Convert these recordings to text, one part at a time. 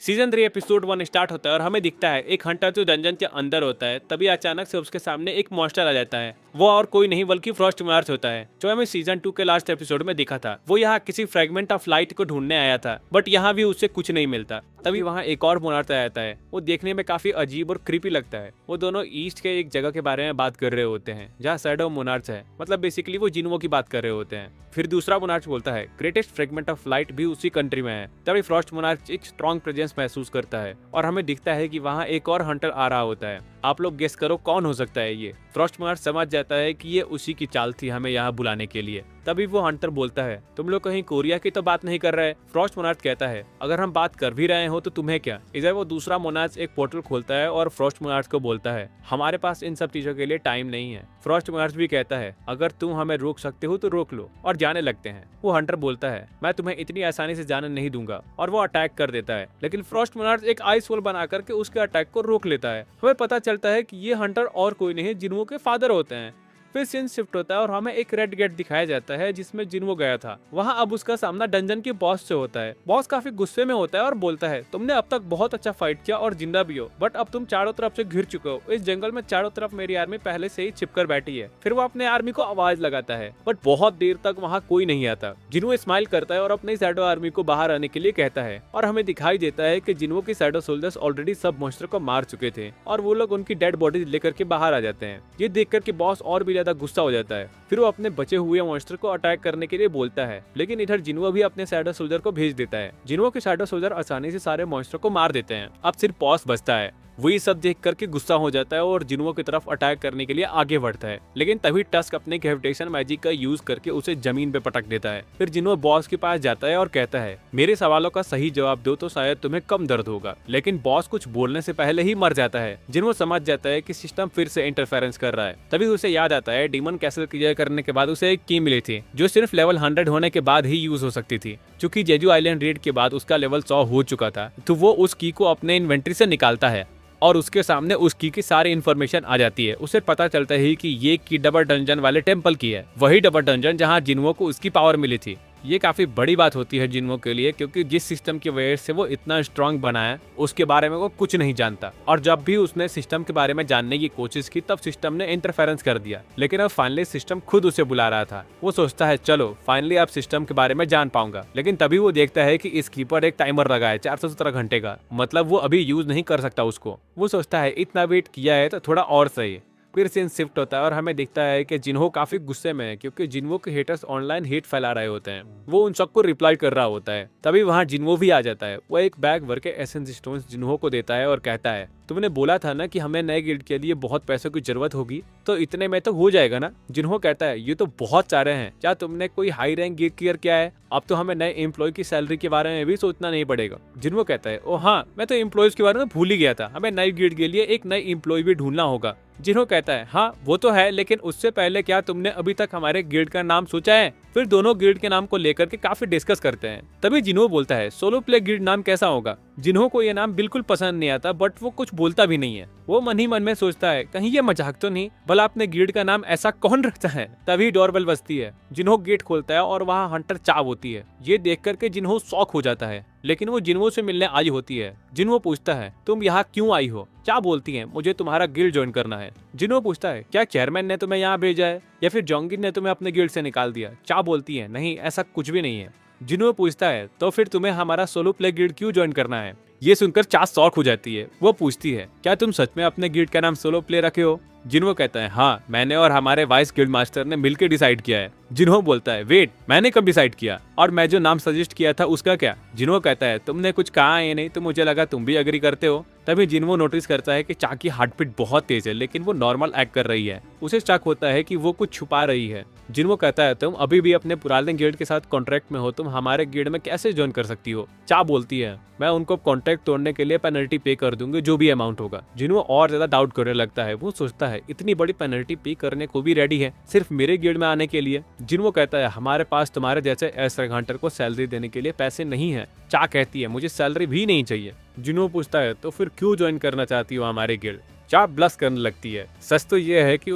Season 3 episode 1 start होता है और हमें दिखता है एक हंटर जो डंजन के अंदर होता है। तभी अचानक से उसके सामने एक मॉन्स्टर आ जाता है। वो और कोई नहीं बल्कि फ्रॉस्ट मार्च होता है, जो हमें सीजन 2 के लास्ट एपिसोड में दिखा था। वो यहाँ किसी फ्रेगमेंट ऑफ लाइट को ढूंढने आया था, बट यहाँ भी उससे कुछ नहीं मिलता। तभी वहाँ एक और मोनार्च आ जाता है। वो देखने में काफी अजीब और क्रीपी लगता है। वो दोनों ईस्ट के एक जगह के बारे में बात कर रहे होते हैं जहाँ शैडो मोनार्च है, मतलब बेसिकली वो जिनवो की बात कर रहे होते हैं। फिर दूसरा मोनार्च बोलता है ग्रेटेस्ट फ्रेगमेंट ऑफ लाइट भी उसी कंट्री में है। तभी फ्रॉस्ट मोनार्च एक स्ट्रॉन्ग प्रेजेंस महसूस करता है और हमें दिखता है कि वहाँ एक और हंटर आ रहा होता है। आप लोग गेस करो कौन हो सकता है ये। फ्रॉस्ट मोनार्च समझ जाता है कि ये उसी की चाल थी हमें यहाँ बुलाने के लिए। तभी वो हंटर बोलता है तुम लोग कहीं कोरिया की तो बात नहीं कर रहे। फ्रॉस्ट मोनार्च कहता है अगर हम बात कर भी रहे हो तो तुम्हें क्या। इधर वो दूसरा मोनार्च एक पोर्टल खोलता है और फ्रॉस्ट मोनार्च को बोलता है हमारे पास इन सब चीजों के लिए टाइम नहीं है। फ्रॉस्ट मोनार्च भी कहता है अगर तुम हमें रोक सकते हो तो रोक लो, और जाने लगते हैं। वो हंटर बोलता है मैं तुम्हें इतनी आसानी से जाने नहीं दूंगा, और वो अटैक कर देता है। लेकिन फ्रॉस्ट मोनार्च एक आइस वॉल बना करके उसके अटैक को रोक लेता है। हमें पता चलता है कि ये हंटर और कोई नहीं जिनवो के फादर होते हैं। फिर सीन शिफ्ट होता है और हमें एक रेड गेट दिखाया जाता है जिसमें जिनवो गया था। वहाँ अब उसका सामना डंजन के बॉस से होता है। बॉस काफी गुस्से में होता है और बोलता है तुमने अब तक बहुत अच्छा फाइट किया और जिंदा भी हो, बट अब तुम चारों तरफ से घिर चुके हो। इस जंगल में चारों तरफ मेरी आर्मी पहले से ही छिपकर बैठी है। फिर वो अपने आर्मी को आवाज लगाता है, बट बहुत देर तक वहाँ कोई नहीं आता। जिनवो स्माइल करता है और अपनी शैडो आर्मी को बाहर आने के लिए कहता है, और हमें दिखाई देता है कि जिनवो की शैडो सोल्जर्स ऑलरेडी सब मॉन्स्टर को मार चुके थे और वो लोग उनकी डेड बॉडीज लेकर के बाहर आ जाते हैं। ये देखकर के बॉस और भी ज्यादा गुस्सा हो जाता है। फिर वो अपने बचे हुए मॉन्स्टर को अटैक करने के लिए बोलता है, लेकिन इधर जिनवो भी अपने शैडो सोल्जर को भेज देता है। जिनवो के शैडो सोल्जर आसानी से सारे मॉन्स्टर को मार देते हैं। अब सिर्फ बॉस बचता है। वो ये सब देख करके गुस्सा हो जाता है और जिनवो की तरफ अटैक करने के लिए आगे बढ़ता है। लेकिन तभी टस्क अपने ग्रेविटेशन मैजिक का यूज करके उसे जमीन पे पटक देता है। फिर जिनवो बॉस के पास जाता है और कहता है मेरे सवालों का सही जवाब दो तो शायद तुम्हें कम दर्द होगा। लेकिन बॉस कुछ बोलने से पहले ही मर जाता है। जिनवो समझ जाता है कि सिस्टम फिर से इंटरफेरेंस कर रहा है। तभी उसे याद आता है डीमन कैसल क्लियर करने के बाद उसे एक की मिली थी जो सिर्फ लेवल 100 होने के बाद ही यूज हो सकती थी। चूंकि जेजू आइलैंड रेड के बाद उसका लेवल 100 हो चुका था, तो वो उस की को अपने इन्वेंट्री से निकालता है और उसके सामने उस की सारी इन्फॉर्मेशन आ जाती है। उसे पता चलता है कि ये की डबल डंजन वाले टेम्पल की है, वही डबल डंजन जहाँ जिनवो को उसकी पावर मिली थी। ये काफी बड़ी बात होती है जिनवो के लिए, क्योंकि जिस सिस्टम की वजह से वो इतना स्ट्रांग बना है उसके बारे में वो कुछ नहीं जानता। और जब भी उसने सिस्टम के बारे में जानने की कोशिश की तब सिस्टम ने इंटरफेरेंस कर दिया। लेकिन अब फाइनली सिस्टम खुद उसे बुला रहा था। वो सोचता है चलो फाइनली अब सिस्टम के बारे में जान पाऊंगा। लेकिन तभी वो देखता है कि इस की पर एक टाइमर लगा है 417 घंटे का, मतलब वो अभी यूज नहीं कर सकता उसको। वो सोचता है इतना वेट किया है तो थोड़ा और सही। फिर सीन शिफ्ट होता है और हमें दिखता है कि जिन्हो काफी गुस्से में है, क्योंकि जिन्हो के हेटर्स ऑनलाइन हेट फैला रहे होते हैं। वो उन सबको रिप्लाई कर रहा होता है। तभी वहाँ जिन्हो भी आ जाता है। वो एक बैग भर के एसेंस स्टोन्स जिन्हो को देता है और कहता है तुमने बोला था ना कि हमें नए गिल्ड के लिए बहुत पैसों की जरूरत होगी, तो इतने में तो हो जाएगा ना। जिन्हो कहता है ये तो बहुत सारे हैं, क्या तुमने कोई हाई रैंक गिल्ड क्लियर किया है? अब तो हमें नए एम्प्लॉय की सैलरी के बारे में भी सोचना नहीं पड़ेगा। जिन्हो कहता है ओ हाँ, मैं तो एम्प्लॉयज के बारे में भूल ही गया था, हमें नई गिल्ड के लिए एक नई एम्प्लॉय भी ढूंढना होगा। जिन्हो कहता है हाँ वो तो है, लेकिन उससे पहले क्या तुमने अभी तक हमारे गिल्ड का नाम सोचा है? फिर दोनों गिल्ड के नाम को लेकर के काफी डिस्कस करते हैं। तभी जिन्हो बोलता है सोलो प्ले गिल्ड नाम कैसा होगा। जिन्हो को ये नाम बिल्कुल पसंद नहीं आता, बट वो कुछ बोलता भी नहीं है। वो मन ही मन में सोचता है कहीं ये मजाक तो नहीं, भला अपने गिल्ड का नाम ऐसा कौन रखता है। तभी डोरबेल बजती है। जिन्हो गेट खोलता है और वहाँ हंटर चाव होती है। ये देख करके जिन्हो शॉक हो जाता है, लेकिन वो जिन्हो से मिलने आई होती है। जिन्हो पूछता है तुम यहाँ क्यों आई हो? क्या बोलती है मुझे तुम्हारा गिल्ड ज्वाइन करना है। जिन्हो पूछता है क्या चेयरमैन ने तुम्हें यहाँ भेजा है या फिर जोंगिन ने तुम्हें अपने गिल्ड से निकाल दिया? क्या बोलती है नहीं ऐसा कुछ भी नहीं है। जिन्हो पूछता है तो फिर तुम्हें हमारा सोलो प्ले गिल्ड क्यों ज्वाइन करना है? ये सुनकर चा शॉक हो जाती है। वो पूछती है क्या तुम सच में अपने गिल्ड का नाम सोलो प्ले रखे हो? जिन्हो कहता है हाँ, मैंने और हमारे वाइस गिल्ड मास्टर ने मिलकर डिसाइड किया है। जिन्हो बोलता है वेट, मैंने कब डिसाइड किया? और मैं जो नाम सजेस्ट किया था उसका क्या? जिन्हो कहता है तुमने कुछ कहा है नहीं, तो मुझे लगा तुम भी एग्री करते हो। तभी जिन्हो नोटिस करता है कि चा की हार्टबीट बहुत तेज है, लेकिन वो नॉर्मल एक्ट कर रही है। उसे शक होता है कि वो कुछ छुपा रही है। जिन्हो कहता है तुम अभी भी अपने पुराने गिल्ड के साथ कॉन्ट्रैक्ट में हो, तुम हमारे गिल्ड में कैसे ज्वाइन कर सकती हो? चा बोलती है मैं उनको कॉन्ट्रैक्ट तोड़ने के लिए पेनल्टी पे कर दूंगी, जो भी अमाउंट होगा। जिन्हो और ज्यादा डाउट करने लगता है। वो सोचता है इतनी बड़ी पेनल्टी पे करने को भी रेडी है सिर्फ मेरे गिल्ड में आने के लिए। जिन्हो कहता है हमारे पास तुम्हारे जैसे एस हंटर को सैलरी देने के लिए पैसे नहीं है। चा कहती है मुझे सैलरी भी नहीं चाहिए। जिन्हो पूछता है तो फिर क्यों ज्वाइन करना चाहती हो हमारे गिल्ड? चा ब्लश करने लगती है। सच तो ये है कि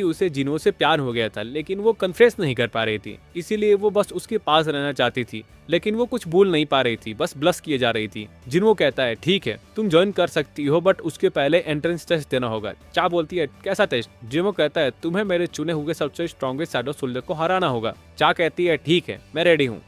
उसे जिन्हो से प्यार हो गया था, लेकिन वो कन्फेस नहीं कर पा रही थी, इसीलिए वो बस उसके पास रहना चाहती थी। लेकिन वो कुछ भूल नहीं पा रही थी, बस ब्लश किए जा रही थी। जिन्हो कहता है ठीक है तुम ज्वाइन कर सकती हो, बट उसके पहले एंट्रेंस टेस्ट देना होगा। चा बोलती है कैसा टेस्ट? जिन्हो कहता है तुम्हें मेरे चुने हुए सबसे स्ट्रॉन्गेस्ट शैडो सोल्जर को हराना होगा। चा कहती है ठीक है मैं रेडी हूँ।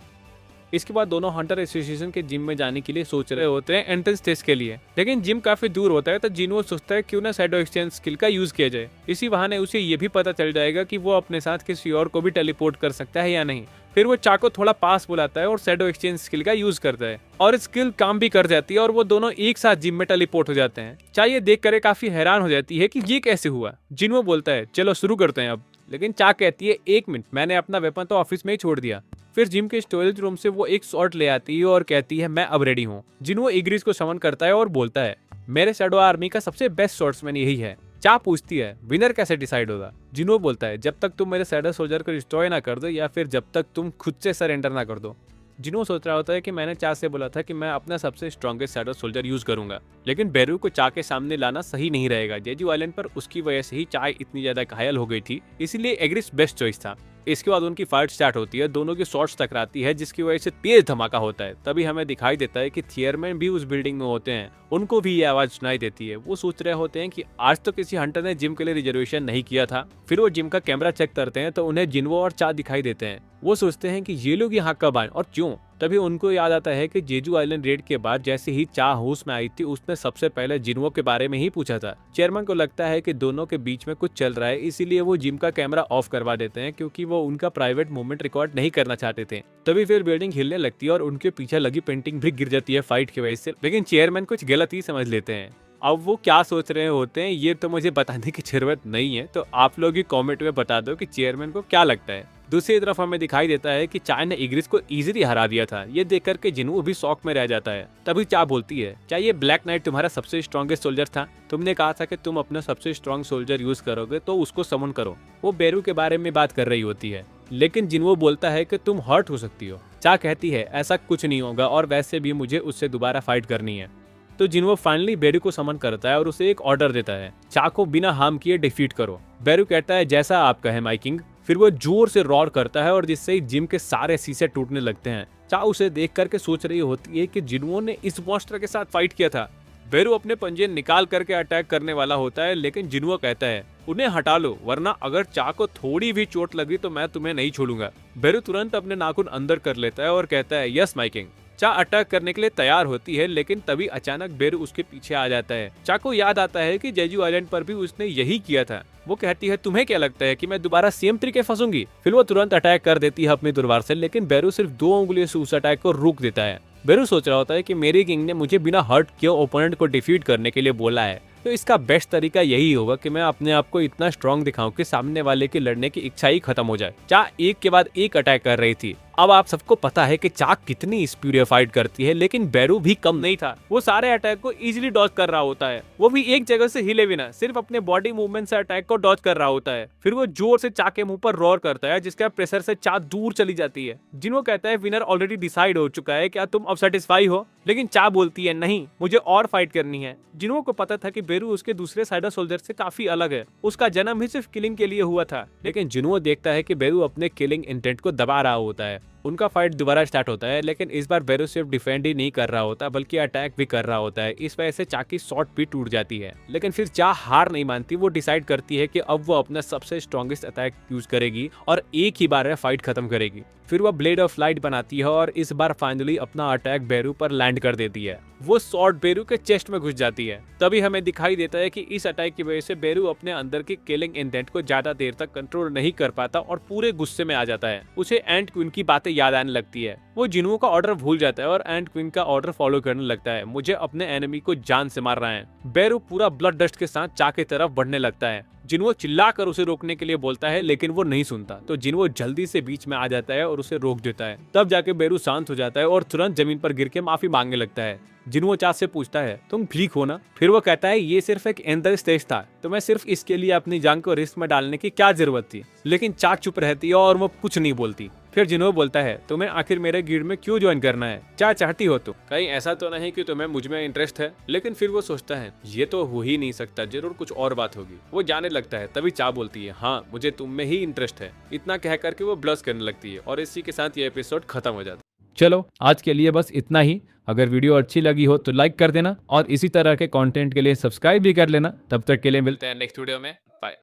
इसके बाद दोनों हंटर एसोसिएशन के जिम में जाने के लिए सोच रहे होते हैं एंट्रेंस टेस्ट के लिए, लेकिन जिम काफी दूर होता है। तो जिन्हो सोचता है क्यों ना शैडो एक्सचेंज स्किल का यूज किया जाए। इसी बहाने उसे ये भी पता चल जाएगा कि वो अपने साथ किसी और को भी टेलीपोर्ट कर सकता है या नहीं। फिर वो चा को थोड़ा पास बुलाता है और शैडो एक्सचेंज स्किल का यूज करता है, और स्किल काम भी कर जाती है और वो दोनों एक साथ जिम में टेलीपोर्ट हो जाते हैं। चा ये देख कर काफी हैरान हो जाती है कि ये कैसे हुआ। जिन्हो बोलता है चलो शुरू करते हैं अब, लेकिन चा कहती है 1 मिनट, मैंने अपना वेपन तो ऑफिस में ही छोड़ दिया। फिर जिम के स्टोरेज रूम से वो एक शॉट ले आती है और कहती है मैं अब रेडी हूँ। जिन्हो इग्रिस को समन करता है और बोलता है मेरे शैडो आर्मी का सबसे बेस्ट शॉट्समैन यही है। चा पूछती है विनर कैसे डिसाइड होगा? जिन्हो बोलता है जब तक तुम मेरे शैडो सोल्जर को डिस्ट्रॉय ना कर दो या फिर जब तक तुम खुद से सरेंडर ना कर दो। जिन्हो सोच रहा होता है कि मैंने चा से बोला था कि मैं अपना सबसे स्ट्रॉन्गेस्ट शैडो सोल्जर यूज करूंगा, लेकिन बेरू को चा के सामने लाना सही नहीं रहेगा। जेजू आइलैंड पर उसकी वजह से ही चा इतनी ज्यादा घायल हो गई थी, इसीलिए एग्रिस बेस्ट चॉइस था। इसके बाद उनकी फाइट स्टार्ट होती है, दोनों की शॉट्स टकराती है जिसकी वजह से तेज धमाका होता है। तभी हमें दिखाई देता है कि थियरमैन भी उस बिल्डिंग में होते हैं, उनको भी ये आवाज सुनाई देती है। वो सोच रहे होते हैं कि आज तो किसी हंटर ने जिम के लिए रिजर्वेशन नहीं किया था। फिर वो जिम का कैमरा चेक करते हैं तो उन्हें जिन्हो और चा दिखाई देते हैं। वो सोचते हैं कि ये लोग यहाँ कब आए और क्यों। तभी उनको याद आता है कि जेजू आइलैंड रेड के बाद जैसे ही चा होश में आई थी उसने सबसे पहले जिन्हो के बारे में ही पूछा था। चेयरमैन को लगता है कि दोनों के बीच में कुछ चल रहा है, इसीलिए वो जिम का कैमरा ऑफ करवा देते हैं क्योंकि वो उनका प्राइवेट मूवमेंट रिकॉर्ड नहीं करना चाहते थे। तभी फिर बिल्डिंग हिलने लगती है और उनके पीछे लगी पेंटिंग भी गिर जाती है फाइट की वजह से, लेकिन चेयरमैन कुछ गलत ही समझ लेते हैं। अब वो क्या सोच रहे होते हैं ये तो मुझे बताने की जरूरत नहीं है, तो आप लोग ही कमेंट में बता दो कि चेयरमैन को क्या लगता है। दूसरी तरफ हमें दिखाई देता है कि चा ने इग्रिस को इजीली हरा दिया था। ये देखकर के जिन्हो भी शॉक में रह जाता है। तभी चा बोलती है क्या ये ब्लैक नाइट तुम्हारा सबसे स्ट्रॉन्गेस्ट सोल्जर था? तुमने कहा था कि तुम अपना सबसे स्ट्रॉन्ग सोल्जर यूज करोगे तो उसको समन करो। वो बेरू के बारे में बात कर रही होती है, लेकिन जिन्हो बोलता है कि तुम हर्ट हो सकती हो। चा कहती है ऐसा कुछ नहीं होगा और वैसे भी मुझे उससे दोबारा फाइट करनी है। तो जिन्हो फाइनली बेरू को समन करता है और उसे एक ऑर्डर देता है, चा को बिना हार्म किए डिफीट करो। बेरू कहता है जैसा आप कहे माय किंग। फिर वो जोर से रॉर करता है और जिससे ही जिम के सारे शीशे टूटने लगते हैं। चा उसे देख करके सोच रही होती है कि जिन्हो ने इस मॉन्स्टर के साथ फाइट किया था। बेरू अपने पंजे निकाल करके अटैक करने वाला होता है, लेकिन जिन्हो कहता है उन्हें हटा लो, वरना अगर चा को थोड़ी भी चोट लगी तो मैं तुम्हें नहीं छोड़ूंगा। बेरू तुरंत अपने नाखून अंदर कर लेता है और कहता है यस माय किंग। चा अटैक करने के लिए तैयार होती है, लेकिन तभी अचानक बेरू उसके पीछे आ जाता है। चा को याद आता है कि जेजू आइलैंड पर भी उसने यही किया था। वो कहती है तुम्हें क्या लगता है कि मैं दोबारा सेम तरीके फंसूंगी? फिर वो तुरंत अटैक कर देती है अपनी तलवार से, लेकिन बेरू सिर्फ 2 उंगलियों से उस अटैक को रोक देता है। बेरू सोच रहा होता है कि मेरी किंग ने मुझे बिना हर्ट किए ओपोनेंट को डिफीट करने के लिए बोला है, तो इसका बेस्ट तरीका यही होगा कि मैं अपने आप को इतना स्ट्रॉन्ग दिखाऊं कि सामने वाले की लड़ने की इच्छा ही खत्म हो जाए। चा एक के बाद एक अटैक कर रही थी। अब आप सबको पता है कि चा कितनी स्पीड फाइट करती है, लेकिन बेरू भी कम नहीं था। वो सारे अटैक को इजीली डॉज कर रहा होता है, वो भी एक जगह से हिले बिना, सिर्फ अपने बॉडी मूवमेंट से अटैक को डॉज कर रहा होता है। फिर वो जोर से चा के मुंह पर रोर करता है, जिसका प्रेशर से चा दूर चली जाती है। जिन्हो कहता है विनर ऑलरेडी डिसाइड हो चुका है, क्या तुम अब सेटिस्फाई हो? लेकिन चा बोलती है नहीं, मुझे और फाइट करनी है। जिन्हो को पता था कि बेरू उसके दूसरे शैडो सोल्जर से काफी अलग है, उसका जन्म ही सिर्फ किलिंग के लिए हुआ था। लेकिन जिन्हो देखता है कि बेरू अपने किलिंग इंटेंट को दबा रहा होता है। उनका फाइट दोबारा स्टार्ट होता है, लेकिन इस बार बेरू सिर्फ डिफेंड ही नहीं कर रहा होता बल्कि अटैक भी कर रहा होता है। इस वजह से चा की शॉट भी टूट जाती है, लेकिन फिर चा हार नहीं मानती। वो डिसाइड करती है कि अब वो अपना सबसे स्ट्रॉन्गेस्ट अटैक यूज करेगी और एक ही बार में फाइट खत्म करेगी। फिर वो ब्लेड ऑफ लाइट बनाती है और इस बार फाइनली अपना अटैक बेरू पर लैंड कर देती है। वो शॉट बेरू के चेस्ट में घुस जाती है। तभी हमें दिखाई देता है कि इस अटैक की वजह से बेरू अपने अंदर की किलिंग इंटेंट को ज्यादा देर तक कंट्रोल नहीं कर पाता और पूरे गुस्से में आ जाता है। उसे एंट क्वीन की बातें याद आने लगती है। वो जिन्हो का ऑर्डर भूल जाता है और एंट क्वीन का ऑर्डर फॉलो करने लगता है। मुझे अपने एनिमी को जान से मार रहा है। बेरू पूरा ब्लड डस्ट के साथ चा की तरफ बढ़ने लगता है। जिन्हो चिल्लाकर उसे रोकने के लिए बोलता है, लेकिन वो नहीं सुनता। तो जिन्हो जल्दी से बीच में आ जाता है और उसे रोक देता है। तब जाके बेरू शांत हो जाता है और तुरंत जमीन पर गिर के माफी मांगने लगता है। जिन्हो चा से पूछता है तुम ठीक हो ना? फिर वो कहता है ये सिर्फ एक एंडर स्टेज था, तो मैं सिर्फ इसके लिए अपनी जान को रिस्क में डालने की क्या जरूरत थी। लेकिन चा चुप रहती है और वो कुछ नहीं बोलती। फिर जिन्हो बोलता है तुम्हें आखिर मेरे गिल्ड में क्यों ज्वाइन करना है, क्या चाहती हो तुम? कहीं ऐसा तो नहीं कि तुम्हें मुझ में इंटरेस्ट है? लेकिन फिर वो सोचता है ये तो हो ही नहीं सकता, जरूर कुछ और बात होगी। वो जाने लगता है, तभी चा बोलती है हाँ मुझे तुम में ही इंटरेस्ट है। इतना कह करके वो ब्लश करने लगती है और इसी के साथ ये एपिसोड खत्म हो जाता है। चलो आज के लिए बस इतना ही। अगर वीडियो अच्छी लगी हो तो लाइक कर देना और इसी तरह के कंटेंट के लिए सब्सक्राइब भी कर लेना। तब तक के लिए मिलते हैं नेक्स्ट वीडियो में, बाय।